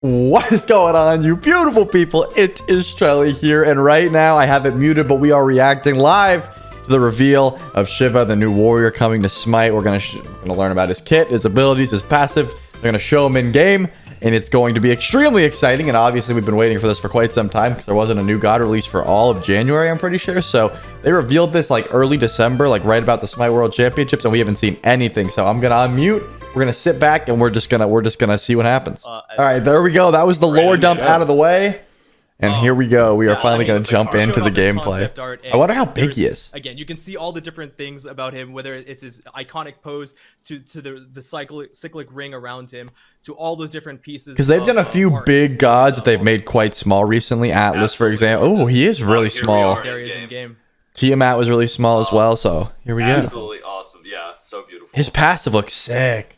What is going on, you beautiful people? It is Trelly here, and right now I have it muted, but we are reacting live to the reveal of Shiva, the new warrior coming to Smite. We're gonna learn about his kit, his abilities, his passive. They're gonna show him in game, and it's going to be extremely exciting. And obviously, we've been waiting for this for quite some time because there wasn't a new god release for all of January, I'm pretty sure. So they revealed this like early December, like right about the Smite World Championships, and we haven't seen anything. So I'm gonna unmute. We're gonna sit back and we're just gonna see what happens. All right, there we go. That was the lore dump out of the way, and here we go. We are finally gonna jump into the gameplay. I wonder how big he is. Again, you can see all the different things about him, whether it's his iconic pose to the cyclic ring around him, to all those different pieces. Because they've done a few big gods that they've made quite small recently. Atlas, for example. Oh, he is really small. There he is in game. Tiamat was really small as well. So here we go. Absolutely awesome. Yeah, so beautiful. His passive looks sick.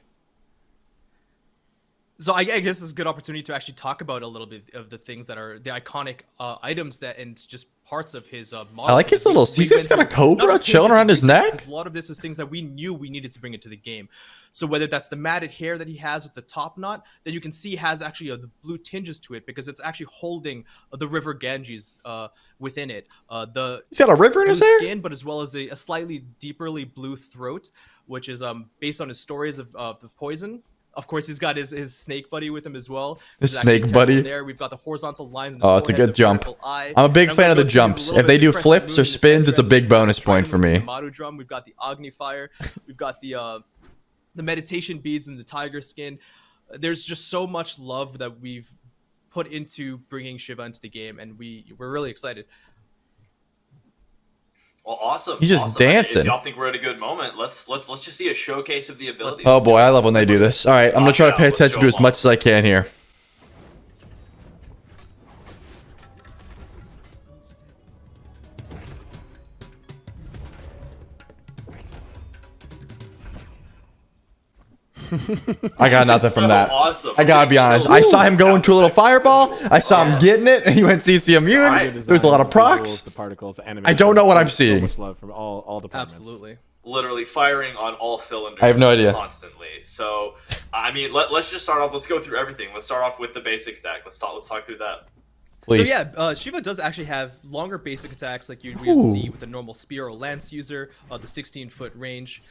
So I guess this is a good opportunity to actually talk about a little bit of the things that are the iconic items that and just parts of his model. I like his little. He's just got a cobra chilling around his neck. A lot of this is things that we knew we needed to bring into the game. So whether that's the matted hair that he has with the top knot that you can see has actually the blue tinges to it because it's actually holding the river Ganges within it. He's got a river in his hair, skin, but as well as a slightly deeperly blue throat, which is based on his stories of the poison. Of course, he's got his snake buddy with him as well. His snake buddy. There, we've got the horizontal lines. Oh, it's a good jump. I'm a big fan of the jumps. If they do flips or spins, it's a big bonus point for me. Drum. We've got the Agni Fire. We've got the meditation beads and the tiger skin. There's just so much love that we've put into bringing Shiva into the game, and we're really excited. Well, awesome. He's just dancing. If y'all think we're at a good moment, let's just see a showcase of the abilities. Oh boy, I love when they do this. All right, I'm gonna try to pay attention to as much as I can here. I got nothing from that. Awesome. I gotta be honest. I saw him go into a little fireball. I saw him getting it, and he went CC immune. Right. There's a lot of procs. I don't know what I'm seeing. From all departments. Absolutely. Literally firing on all cylinders. I have no idea. Constantly. So, I mean, let's just start off. Let's go through everything. Let's start off with the basic attack. Let's talk through that. Please. So yeah, Shiva does actually have longer basic attacks like we would see with the normal spear or lance user, the 16-foot range.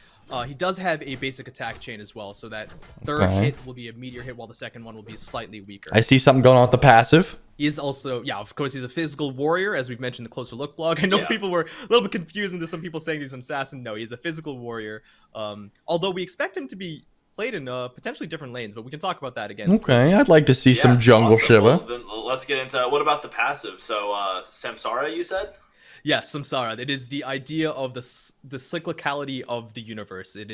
He does have a basic attack chain as well, so that third hit will be a meteor hit while the second one will be slightly weaker. I see something going on with the passive. He is also, yeah, of course, he's a physical warrior, as we've mentioned in the Closer Look blog. I know people were a little bit confused, and there's some people saying he's an assassin. No, he's a physical warrior. Although we expect him to be played in potentially different lanes, but we can talk about that again. Okay, I'd like to see some jungle Shiva. Well, then let's get into what about the passive. So, Samsara, you said? Yeah, Samsara. It is the idea of the cyclicality of the universe. That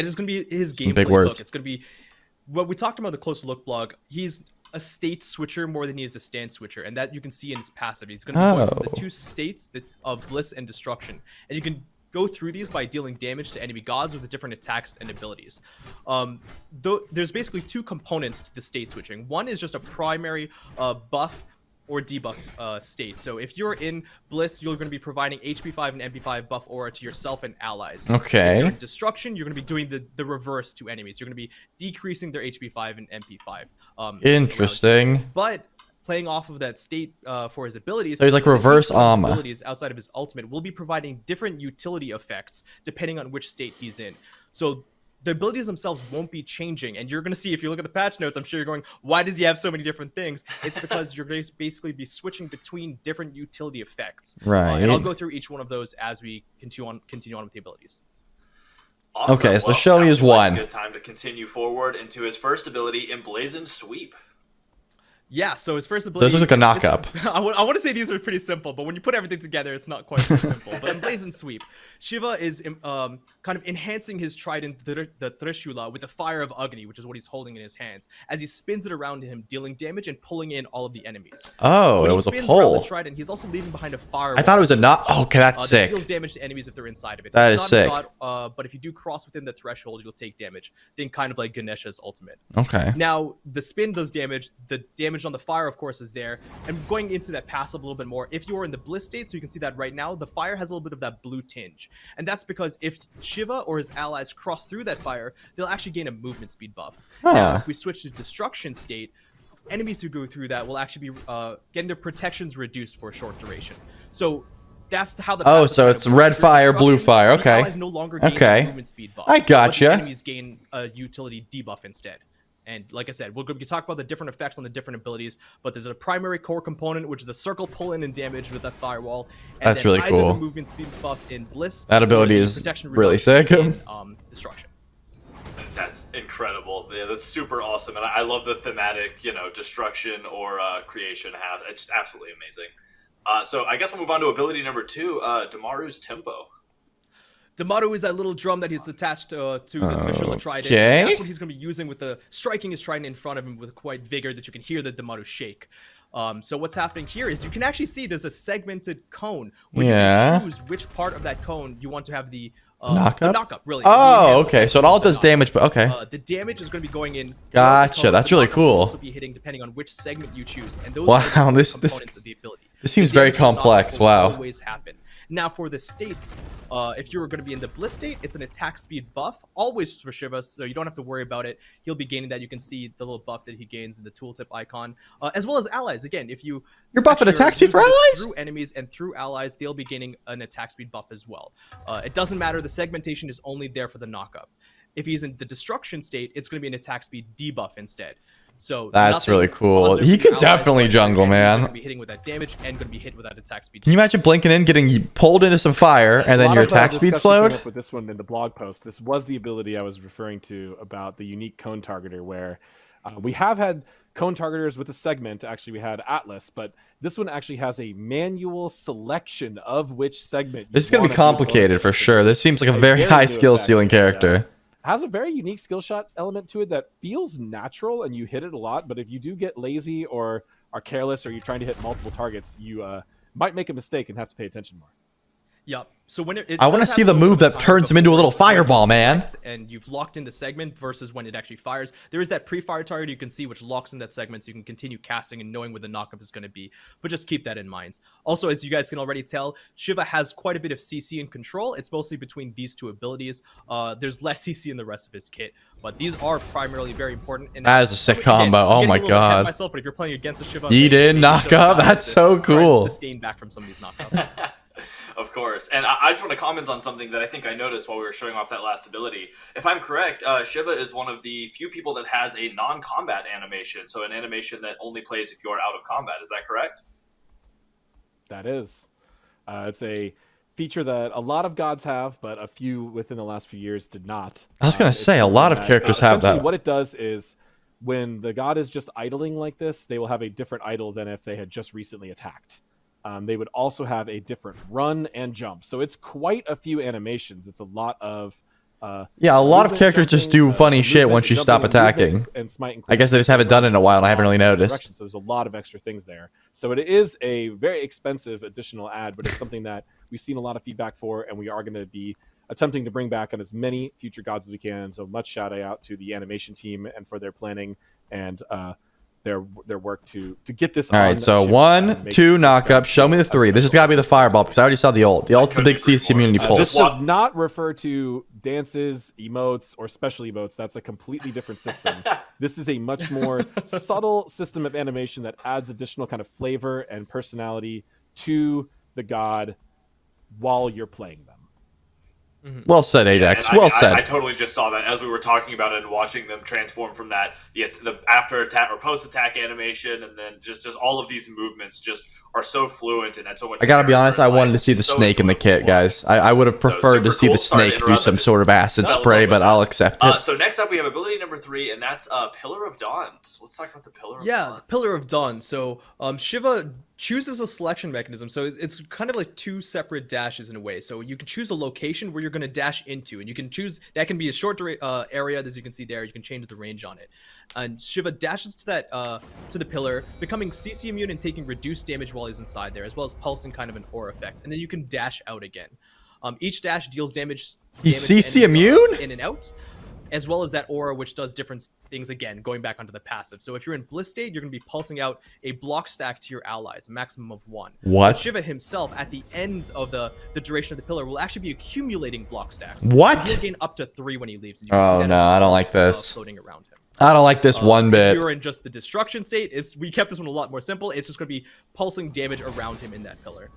is going to be his gameplay look. It's going to be what we talked about in the Closer Look blog. He's a state switcher more than he is a stand switcher, and that you can see in his passive. He's going to be going from the two states of bliss and destruction, and you can go through these by dealing damage to enemy gods with different attacks and abilities. There's basically two components to the state switching. One is just a primary buff or debuff state. So if you're in Bliss, you're going to be providing HP 5 and MP5 buff aura to yourself and allies. Okay. If you're in Destruction, you're going to be doing the reverse to enemies. You're going to be decreasing their HP 5 and MP5. Interesting. But playing off of that state for his abilities, so he's like reverse Amma. Abilities outside of his ultimate will be providing different utility effects depending on which state he's in. So the abilities themselves won't be changing, and you're going to see, if you look at the patch notes, I'm sure you're going, why does he have so many different things? It's because you're going to basically be switching between different utility effects. Right. And I'll go through each one of those as we continue on with the abilities. Awesome. Okay, so show me his one. Good time to continue forward into his first ability, Emblazoned Sweep. Yeah, so his first ability... This is like a knock-up. I want to say these are pretty simple, but when you put everything together, it's not quite so simple. But Emblazoned Sweep. Shiva is kind of enhancing his trident, the Trishula, with the fire of Agni, which is what he's holding in his hands, as he spins it around him, dealing damage and pulling in all of the enemies. Oh, it was a pull. The trident, he's also leaving behind a fire. I thought it was a knock. Oh, okay, that's sick. That deals damage to enemies if they're inside of it. That it's is not sick. A dot, but if you do cross within the threshold, you'll take damage. Think kind of like Ganesha's ultimate. Okay. Now, the spin does damage. The damage on the fire, of course, is there. And going into that passive a little bit more, if you're in the bliss state, so you can see that right now, the fire has a little bit of that blue tinge. And that's because if Shiva or his allies cross through that fire, they'll actually gain a movement speed buff. Now, if we switch to destruction state, enemies who go through that will actually be getting their protections reduced for a short duration. So that's how the Oh, so it's red fire, blue fire. Okay. Allies no longer gain a movement speed buff. I gotcha. But the enemies gain a utility debuff instead. And like I said, we'll talk about the different effects on the different abilities, but there's a primary core component, which is the circle pull-in and damage with that firewall. And that's really cool. The movement speed buff in Bliss. That ability is really sick. In, destruction. That's incredible. Yeah, that's super awesome, and I love the thematic, destruction or creation half. It's just absolutely amazing. So I guess we'll move on to ability number 2, Damaru's Tempo. Damaru is that little drum that he's attached to the Trishula Trident. Okay. That's what he's going to be using with striking his trident in front of him with quite vigor that you can hear the Damaru shake. So what's happening here is you can actually see there's a segmented cone when you choose which part of that cone you want to have the knock-up, really. Oh, okay. So it all does damage, but okay. The damage is going to be going in. Gotcha. That's really cool. Will also be hitting depending on which segment you choose, and those are the components of the ability. This seems very complex. Wow. Always happen. Now for the states, if you're going to be in the Bliss state, it's an attack speed buff, always for Shiva, so you don't have to worry about it. He'll be gaining that. You can see the little buff that he gains in the tooltip icon, as well as allies. Again, if you're buffing attack speed for allies? Through enemies and through allies, they'll be gaining an attack speed buff as well. It doesn't matter. The segmentation is only there for the knockup. If he's in the destruction state, it's going to be an attack speed debuff instead. So that's really cool. He could definitely jungle, man. Going to be hitting with that damage and going to be hit with that attack speed. Can you imagine blinking in, getting pulled into some fire, and then your attack speed slowed? With this one in the blog post, this was the ability I was referring to about the unique cone targeter, where we have had cone targeters with a segment. Actually, we had Atlas, but this one actually has a manual selection of which segment. This is going to be complicated for sure. This seems like a very high skill ceiling character. Has a very unique skill shot element to it that feels natural and you hit it a lot, but if you do get lazy or are careless or you're trying to hit multiple targets, you might make a mistake and have to pay attention more. Yep. So when I want to see the move that turns him into a little fireball, man. And you've locked in the segment versus when it actually fires. There is that pre-fire target you can see which locks in that segment, so you can continue casting and knowing where the knockup is going to be. But just keep that in mind. Also, as you guys can already tell, Shiva has quite a bit of CC in control. It's mostly between these two abilities. There's less CC in the rest of his kit, but these are primarily very important. And that is a sick combo. Oh my god. Myself, but if you're playing against a Shiva, he did knock up. That's so cool. Sustain back from some of these knockups. Of course. And I just want to comment on something that I think I noticed while we were showing off that last ability. If I'm correct, Shiva is one of the few people that has a non-combat animation. So an animation that only plays if you are out of combat. Is that correct? That is. It's a feature that a lot of gods have, but a few within the last few years did not. I was going to say, a lot of characters have that. What it does is when the god is just idling like this, they will have a different idle than if they had just recently attacked. They would also have a different run and jump. So it's quite a few animations. It's a lot of... yeah, a lot of characters just do funny shit once you stop attacking. And smite I guess they just haven't done it in a while, and I haven't really noticed. So there's a lot of extra things there. So it is a very expensive additional ad, but it's something that we've seen a lot of feedback for, and we are going to be attempting to bring back on as many future gods as we can. So much shout out to the animation team and for their planning and their work to get this. All right, so 1, 2 knockup. Show me the 3. This has got to be the fireball because I already saw the ult. The ult's the big CC immunity pulse. This does not refer to dances, emotes, or special emotes. That's a completely different system. This is a much more subtle system of animation that adds additional kind of flavor and personality to the god while you're playing them. Well said, Ajax. Well said. I totally just saw that as we were talking about it and watching them transform from that the after attack or post attack animation, and then just all of these movements just are so fluent and had so much. I gotta be honest. I wanted to see the snake in the kit, guys. I would have preferred to see the snake do some sort of acid spray, but I'll accept it. So next up, we have ability number 3, and that's Pillar of Dawn. So let's talk about the Pillar of Dawn. Yeah, Pillar of Dawn. So Shiva chooses a selection mechanism. So it's kind of like 2 separate dashes in a way. So you can choose a location where you're going to dash into, and you can choose that can be a short area, as you can see there. You can change the range on it. And Shiva dashes to that to the pillar, becoming CC immune and taking reduced damage while he's inside there, as well as pulsing kind of an aura effect. And then you can dash out again. Each dash deals damage. He's CC immune? In and out, as well as that aura, which does different things again, going back onto the passive. So if you're in Bliss state, you're going to be pulsing out a block stack to your allies, a maximum of 1. What? But Shiva himself, at the end of the duration of the pillar, will actually be accumulating block stacks. What? He'll gain up to 3 when he leaves. And you can see that no, I don't like this. Floating around him. I don't like this one bit. If you're in just the destruction state, we kept this one a lot more simple. It's just going to be pulsing damage around him in that pillar.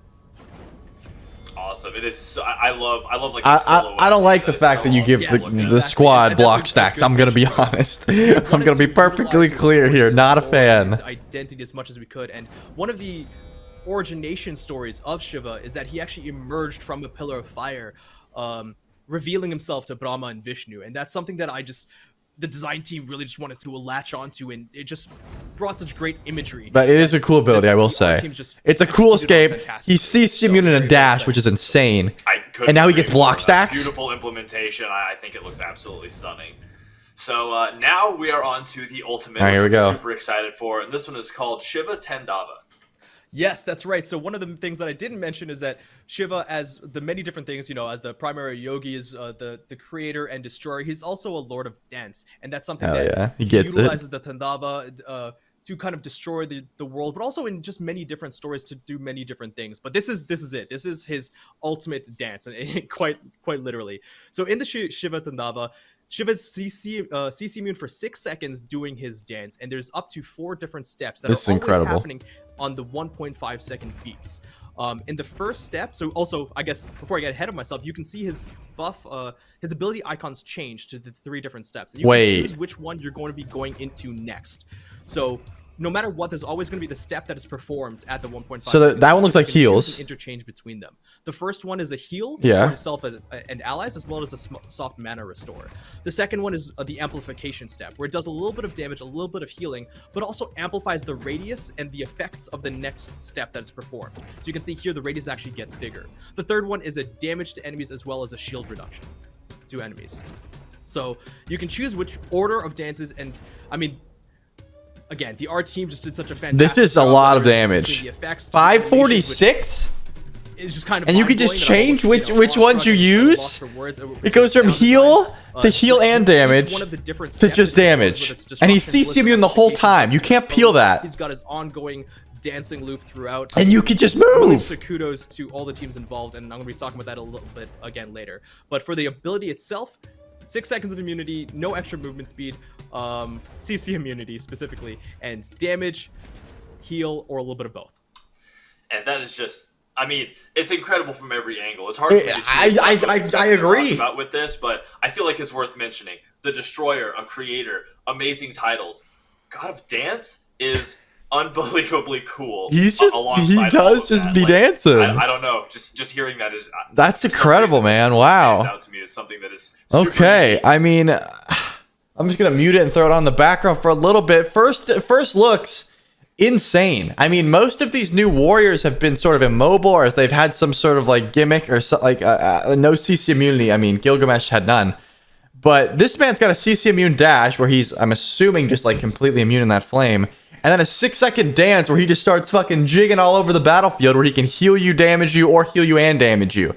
Awesome. It is. So, I love like. I don't like the fact that you give the squad block stacks. I'm gonna be honest. I'm gonna be perfectly clear here. Not a fan. His identity as much as we could, and one of the origination stories of Shiva is that he actually emerged from a pillar of fire, revealing himself to Brahma and Vishnu, and that's something that the design team really just wanted to latch onto, and it just brought such great imagery. But it is a cool ability, I will say. It's a cool escape. He's CC immune in a dash, which is insane. And now he gets block stacks. Beautiful implementation. I think it looks absolutely stunning. So now we are on to the ultimate, here we go. I'm super excited for, and this one is called Shiva Tandava. Yes, that's right. So one of the things that I didn't mention is that Shiva, as the many different things, as the primary yogi, is the creator and destroyer. He's also a lord of dance, and that's something he utilizes the Tandava to kind of destroy the world, but also in just many different stories to do many different things. But this is it. This is his ultimate dance, and quite literally. So in the Shiva Tandava, Shiva's CC immune for 6 seconds doing his dance, and there's up to 4 different steps that are always happening on the 1.5 second beats. In the first step, so also, I guess, before I get ahead of myself, you can see his buff, his ability icons change to the 3 different steps. And you can choose which one you're going to be going into next. So no matter what, there's always going to be the step that is performed at the 1.5. So that one looks like heals. Interchange between them. The first one is a heal for himself and allies, as well as a soft mana restore. The second one is the amplification step, where it does a little bit of damage, a little bit of healing, but also amplifies the radius and the effects of the next step that is performed. So you can see here the radius actually gets bigger. The third one is a damage to enemies as well as a shield reduction to enemies. So you can choose which order of dances, and I mean, again, the art team just did such a fantastic job. This is a lot of damage. 546? It's just kind of, and you can just change which ones you use. It goes from heal to heal and damage to just damage. And he's CC immune the whole time. You can't peel that. He's got his ongoing dancing loop throughout. And you can just move. So kudos to all the teams involved, and I'm going to be talking about that a little bit again later. But for the ability itself, 6 seconds of immunity, no extra movement speed, CC immunity specifically, and damage, heal, or a little bit of both. And that is just, I mean, it's incredible from every angle. It's hard for me to choose. I agree about with this, but I feel like it's worth mentioning. The Destroyer, a creator, amazing titles. God of Dance is unbelievably cool. He does just be dancing. I don't know. Just hearing that is that's incredible, man. Wow. Out to me is something that is okay. unique. I mean, I'm just gonna mute it and throw it on the background for a little bit. First looks insane. I mean, most of these new warriors have been sort of immobile, or they've had some sort of like gimmick or so, like no CC immunity. I mean, Gilgamesh had none. But this man's got a CC immune dash where he's, I'm assuming, just like completely immune in that flame. And then a 6 second dance where he just starts fucking jigging all over the battlefield, where he can heal you, damage you, or heal you and damage you,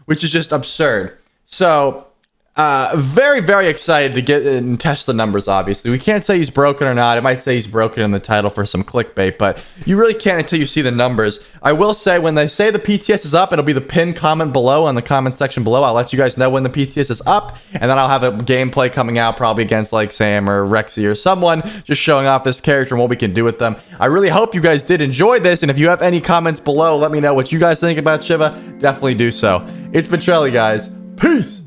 which is just absurd. So, very, very excited to get and test the numbers, obviously. We can't say he's broken or not. It might say he's broken in the title for some clickbait, but you really can't until you see the numbers. I will say, when they say the PTS is up, it'll be the pinned comment below on the comment section below. I'll let you guys know when the PTS is up, and then I'll have a gameplay coming out probably against like Sam or Rexy or someone, just showing off this character and what we can do with them. I really hope you guys did enjoy this, and if you have any comments below, let me know what you guys think about Shiva. Definitely do so. It's been Trellirelli, guys. Peace!